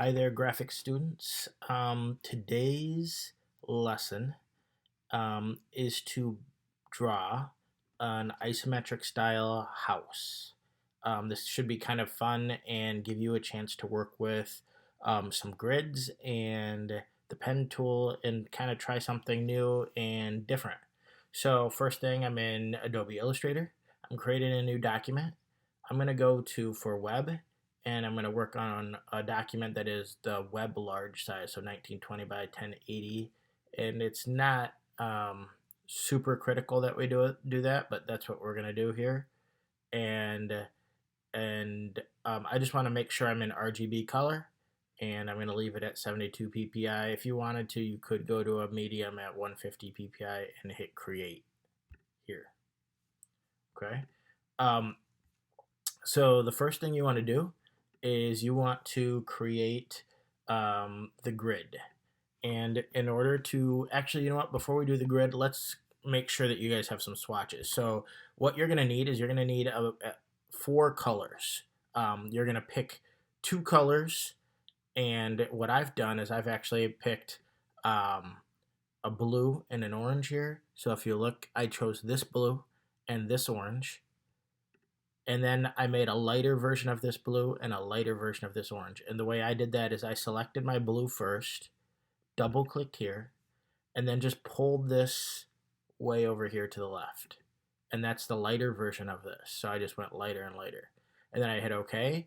Hi there, graphic students. Today's lesson is to draw an isometric style house. This should be kind of fun and give you a chance to work with some grids and the pen tool and kind of try something new and different. So first thing, I'm in Adobe Illustrator. I'm creating a new document. I'm going to go to for web, and I'm going to work on a document that is the web large size, so 1920 by 1080. And it's not super critical that we do that, but that's what we're going to do here. And I just want to make sure I'm in RGB color, and I'm going to leave it at 72 ppi. If you wanted to, you could go to a medium at 150 ppi and hit create here. Okay. So the first thing you want to do is you want to create the grid. And in order to actually, you know what, before we do the grid, let's make sure that you guys have some swatches. So what you're going to need is you're going to need 4 colors. You're going to pick 2 colors. And what I've done is I've actually picked a blue and an orange here. So if you look, I chose this blue and this orange. And then I made a lighter version of this blue and a lighter version of this orange. And the way I did that is I selected my blue first, double clicked here, and then just pulled this way over here to the left. And that's the lighter version of this. So I just went lighter and lighter. And then I hit OK.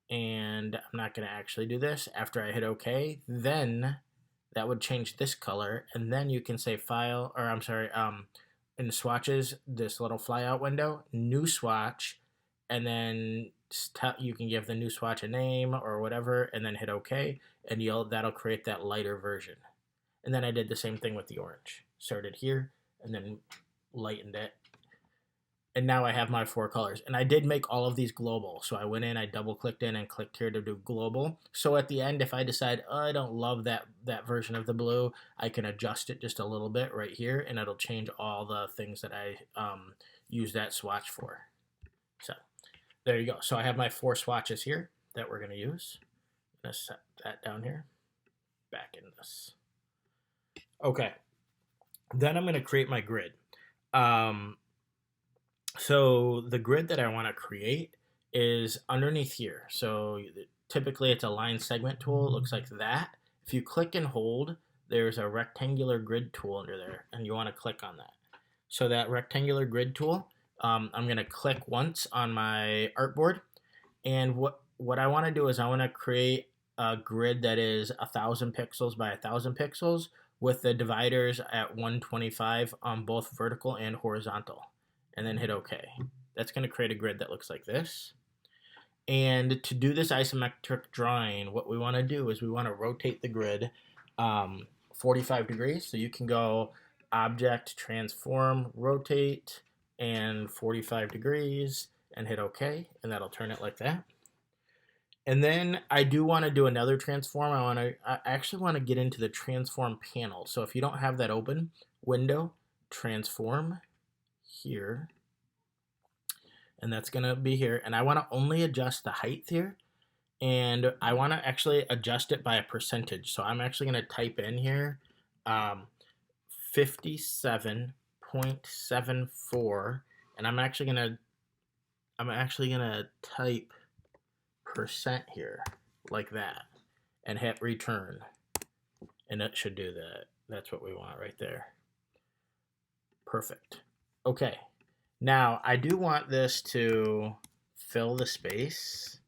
And I'm not going to actually do this. After I hit OK, then that would change this color. And then you can say file, or I'm sorry, in the swatches, this little flyout window, new swatch, and then you can give the new swatch a name or whatever, and then hit OK, and that'll create that lighter version. And then I did the same thing with the orange. Started here, and then lightened it. And now I have my 4 colors. And I did make all of these global. So I went in, I double clicked in and clicked here to do global. So at the end, if I decide, oh, I don't love that version of the blue, I can adjust it just a little bit right here, and it'll change all the things that I use that swatch for. So there you go. So I have my 4 swatches here that we're going to use. I'm going to set that down here, back in this. Okay. Then I'm going to create my grid. So the grid that I want to create is underneath here. So typically it's a line segment tool. It looks like that. If you click and hold, there's a rectangular grid tool under there, and you want to click on that. So that rectangular grid tool, I'm going to click once on my artboard. And what I want to do is I want to create a grid that is 1,000 pixels by 1,000 pixels with the dividers at 125 on both vertical and horizontal. And then hit OK. That's going to create a grid that looks like this. And to do this isometric drawing, what we want to do is we want to rotate the grid 45 degrees. So you can go Object, Transform, Rotate, and 45 degrees, and hit OK, and that'll turn it like that. And then I do want to do another transform. I actually want to get into the transform panel. So if you don't have that open, window, transform, here, and that's gonna be here, and I want to only adjust the height here, and I want to actually adjust it by a percentage. So I'm actually going to type in here 57.74, and I'm actually gonna type percent here like that and hit return, and it should do that. That's what we want right there. Perfect. Okay, now I do want this to fill the space.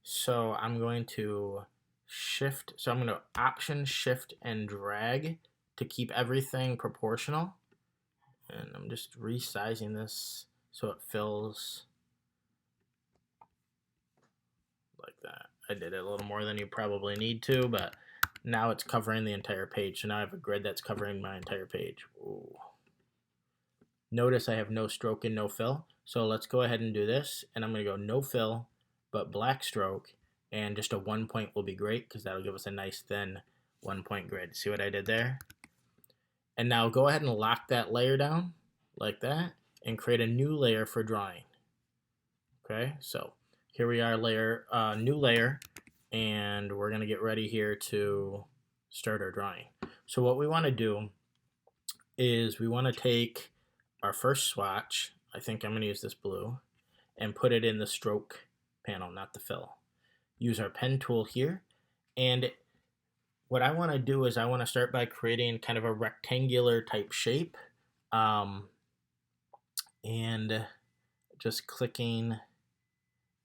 So I'm going to shift, so I'm going to option, shift, and drag to keep everything proportional. And I'm just resizing this so it fills like that. I did it a little more than you probably need to, but now it's covering the entire page. So now I have a grid that's covering my entire page. Ooh. Notice I have no stroke and no fill. So let's go ahead and do this. And I'm going to go no fill, but black stroke. And just a 1 point will be great because that'll give us a nice thin 1 point grid. See what I did there? And now go ahead and lock that layer down like that and create a new layer for drawing. Okay, so here we are, new layer, and we're gonna get ready here to start our drawing. So what we want to do is we want to take our first swatch. I think I'm gonna use this blue and put it in the stroke panel, not the fill. Use our pen tool here, and what I want to do is I want to start by creating kind of a rectangular type shape, and just clicking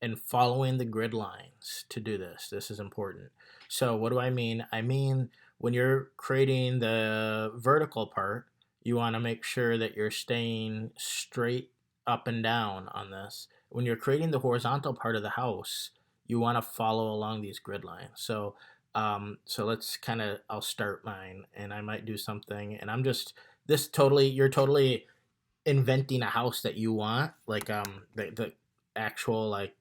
and following the grid lines to do this. This is important. So what do I mean? I mean, when you're creating the vertical part, you want to make sure that you're staying straight up and down on this. When you're creating the horizontal part of the house, you want to follow along these grid lines. So let's kind of, I'll start mine, and I might do something, and I'm just, you're totally inventing a house that you want, like the actual like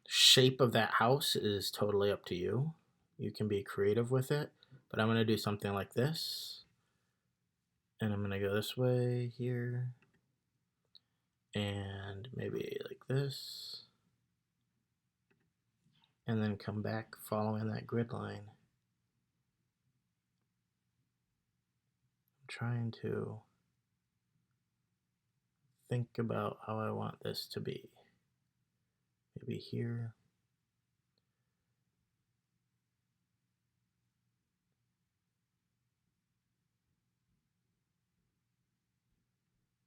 shape of that house is totally up to you. You can be creative with it, but I'm gonna do something like this, and I'm gonna go this way here, and maybe like this, and then come back following that grid line. I'm trying to think about how I want this to be. Maybe here.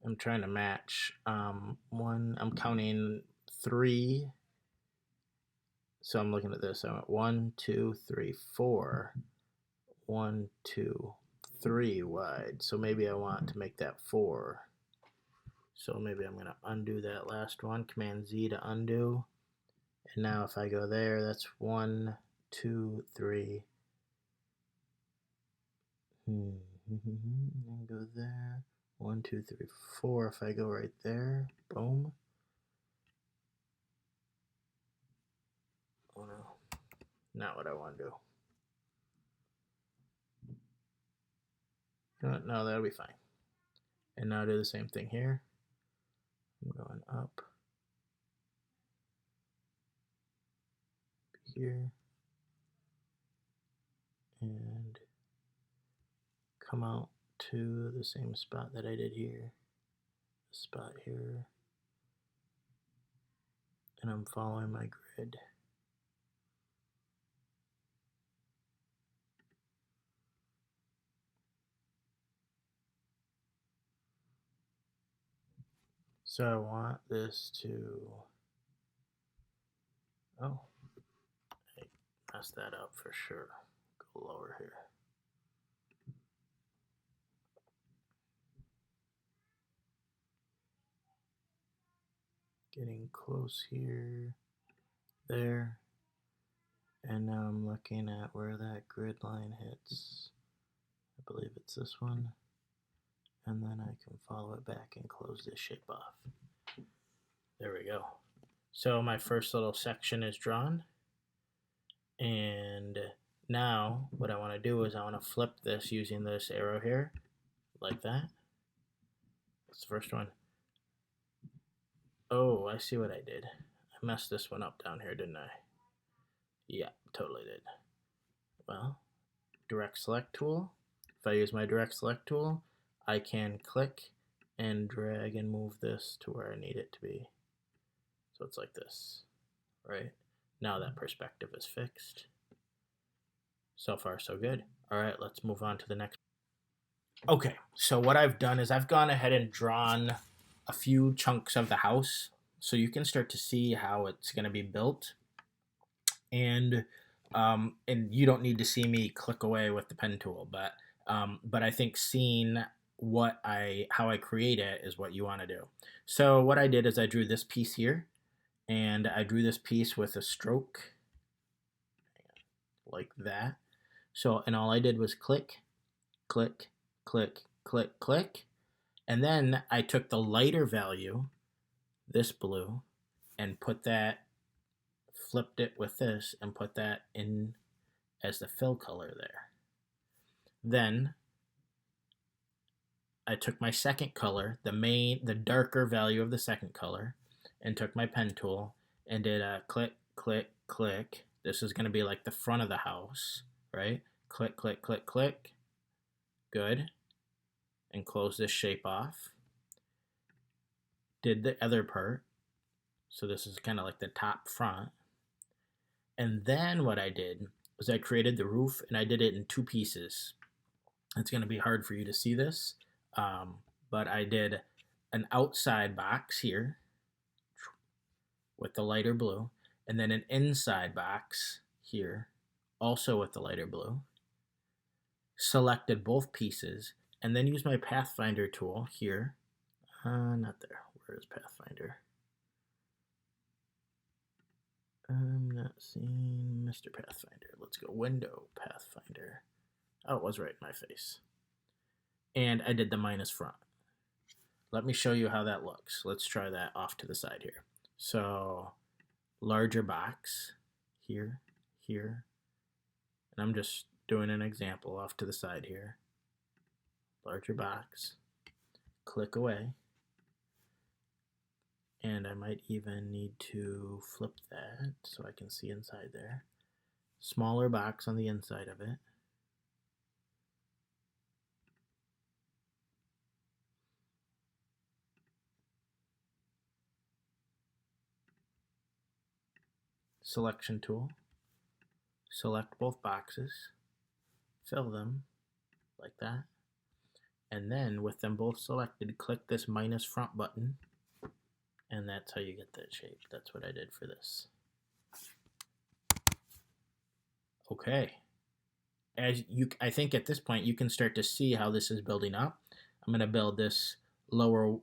I'm trying to match one. I'm counting 3. So I'm looking at this. I went 1, 2, 3, 4. 1, 2, 3 wide. So maybe I want to make that 4. So maybe I'm going to undo that last one. Command Z to undo. And now if I go there, that's 1, 2, 3. And go there. 1, 2, 3, 4. If I go right there, boom. Oh no, not what I want to do. No, that'll be fine. And now do the same thing here. I'm going up here and come out to the same spot that I did here. Spot here, and I'm following my grid. So I want this to, oh, I messed that up for sure. Go lower here. Getting close here, there, and now I'm looking at where that grid line hits. I believe it's this one, and then I can follow it back and close this shape off. There we go. So my first little section is drawn, and now what I want to do is I want to flip this using this arrow here, like that. That's the first one. Oh, I see what I did. I messed this one up down here, didn't I? Yeah, totally did. Well, direct select tool. If I use my direct select tool, I can click and drag and move this to where I need it to be. So it's like this, right? Now that perspective is fixed. So far, so good. All right, let's move on to the next. Okay, so what I've done is I've gone ahead and drawn a few chunks of the house so you can start to see how it's going to be built. And you don't need to see me click away with the pen tool, but I think seeing how I create it is what you want to do. So what I did is I drew this piece here, and I drew this piece with a stroke like that. So, and all I did was click, click, click, click, click, and then I took the lighter value, this blue, and flipped it with this and put that in as the fill color there. Then I took my second color, the darker value of the second color, and took my pen tool and did a click, click, click. This is going to be like the front of the house, right? Click, click, click, click. Good. And close this shape off. Did the other part. So this is kind of like the top front. And then what I did was I created the roof and I did it in 2 pieces. It's going to be hard for you to see this, but I did an outside box here with the lighter blue, and then an inside box here, also with the lighter blue. Selected both pieces, and then used my Pathfinder tool here. Not there. Where is Pathfinder? I'm not seeing Mr. Pathfinder. Let's go Window, Pathfinder. Oh, it was right in my face. And I did the minus front. Let me show you how that looks. Let's try that off to the side here. So, larger box, here, here. And I'm just doing an example off to the side here. Larger box. Click away. And I might even need to flip that so I can see inside there. Smaller box on the inside of it. Selection tool. Select both boxes. Fill them like that. And then with them both selected, click this minus front button. And that's how you get that shape. That's what I did for this. Okay. I think at this point you can start to see how this is building up. I'm going to build this lower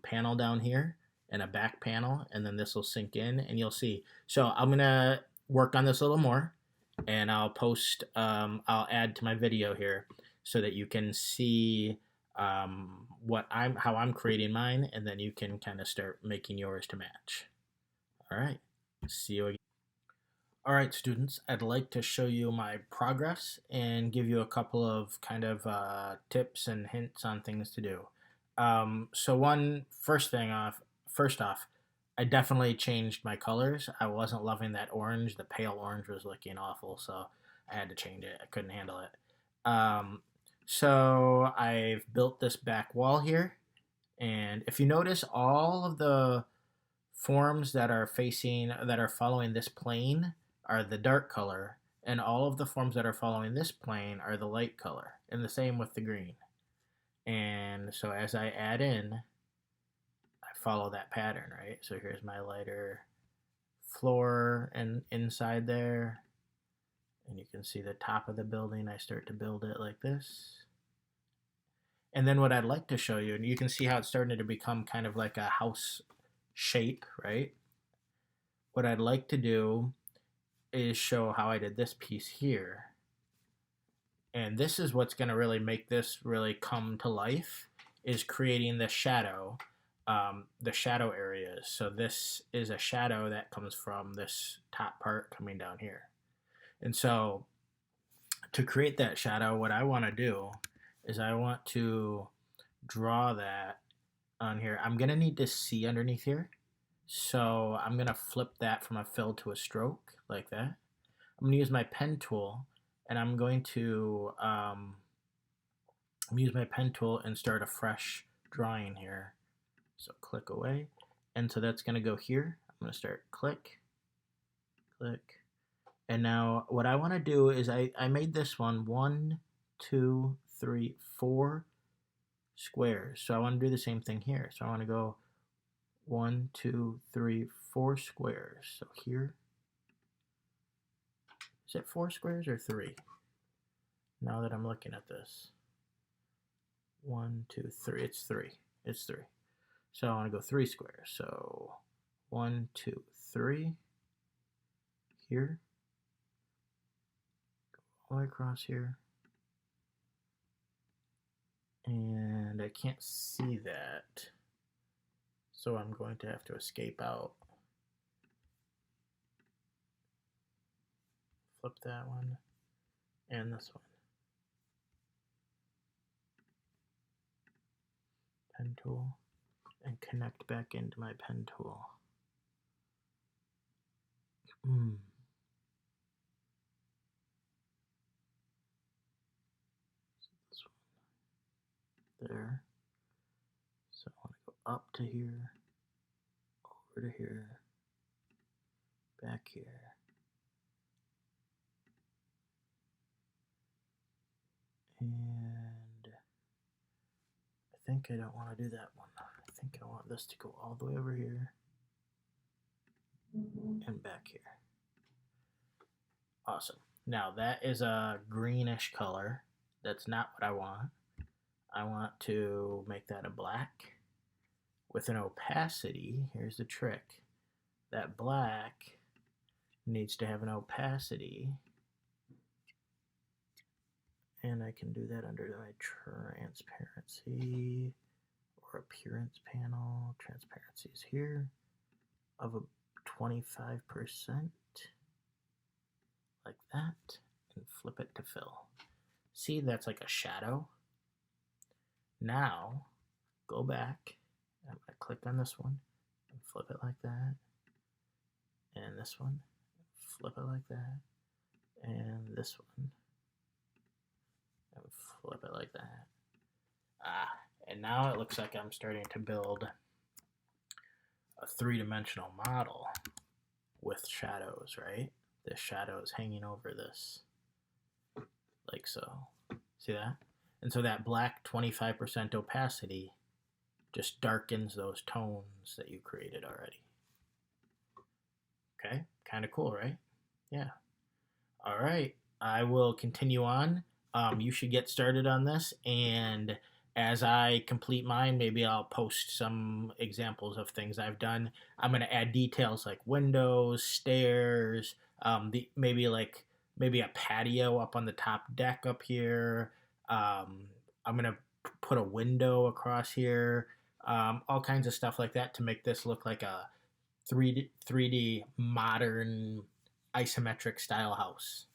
panel down here and a back panel, and then this will sink in and you'll see. So I'm going to work on this a little more, and I'll post, I'll add to my video here so that you can see how I'm creating mine, and then you can kind of start making yours to match. All right, see you again. All right, students, I'd like to show you my progress and give you a couple of kind of tips and hints on things to do. So first off, I definitely changed my colors. I wasn't loving that orange. The pale orange was looking awful, so I had to change it. I couldn't handle it. So I've built this back wall here, and if you notice, all of the forms that are following this plane are the dark color, and all of the forms that are following this plane are the light color, and the same with the green. And so as I add in, I follow that pattern, right? So here's my lighter floor and inside there, and you can see the top of the building. I start to build it like this. And then what I'd like to show you, and you can see how it's starting to become kind of like a house shape, right? What I'd like to do is show how I did this piece here. And this is what's going to really make this really come to life, is creating the shadow areas. So this is a shadow that comes from this top part coming down here. And so to create that shadow, what I want to do is I want to draw that on here. I'm going to need to see underneath here. So I'm going to flip that from a fill to a stroke like that. I'm going to use my pen tool, and I'm going to use my pen tool and start a fresh drawing here. So click away. And so that's going to go here. I'm going to start click, click. And now what I want to do is I made this one 1, 2, 3, 4 squares. So I want to do the same thing here. So I want to go 1, 2, 3, 4 squares. So here, is it 4 squares or 3? Now that I'm looking at this, 1, 2, 3. It's 3. It's 3. So I want to go 3 squares. So 1, 2, 3 here. Go all the way across here. And I can't see that, so I'm going to have to escape out. Flip that one and this one. Pen tool and connect back into my pen tool. This one there. So I want to go up to here, over to here, back here. And I think I don't want to do that one. I think I want this to go all the way over here and back here. Awesome. Now that is a greenish color. That's not what I want. I want to make that a black with an opacity. Here's the trick. That black needs to have an opacity, and I can do that under my transparency or appearance panel. Transparency is here of a 25%, like that, and flip it to fill. See, that's like a shadow. Now go back. I'm going to click on this one and flip it like that, and this one, flip it like that, and this one, and flip it like that. And now it looks like I'm starting to build a three-dimensional model with shadows, right? The shadow is hanging over this, like so. See that? And so that black 25% opacity just darkens those tones that you created already. Okay, kind of cool, right? Yeah. All right, I will continue on. You should get started on this, and as I complete mine, maybe I'll post some examples of things I've done. I'm going to add details like windows, stairs, maybe a patio up on the top deck up here. I'm going to put a window across here. All kinds of stuff like that to make this look like a 3D modern isometric style house.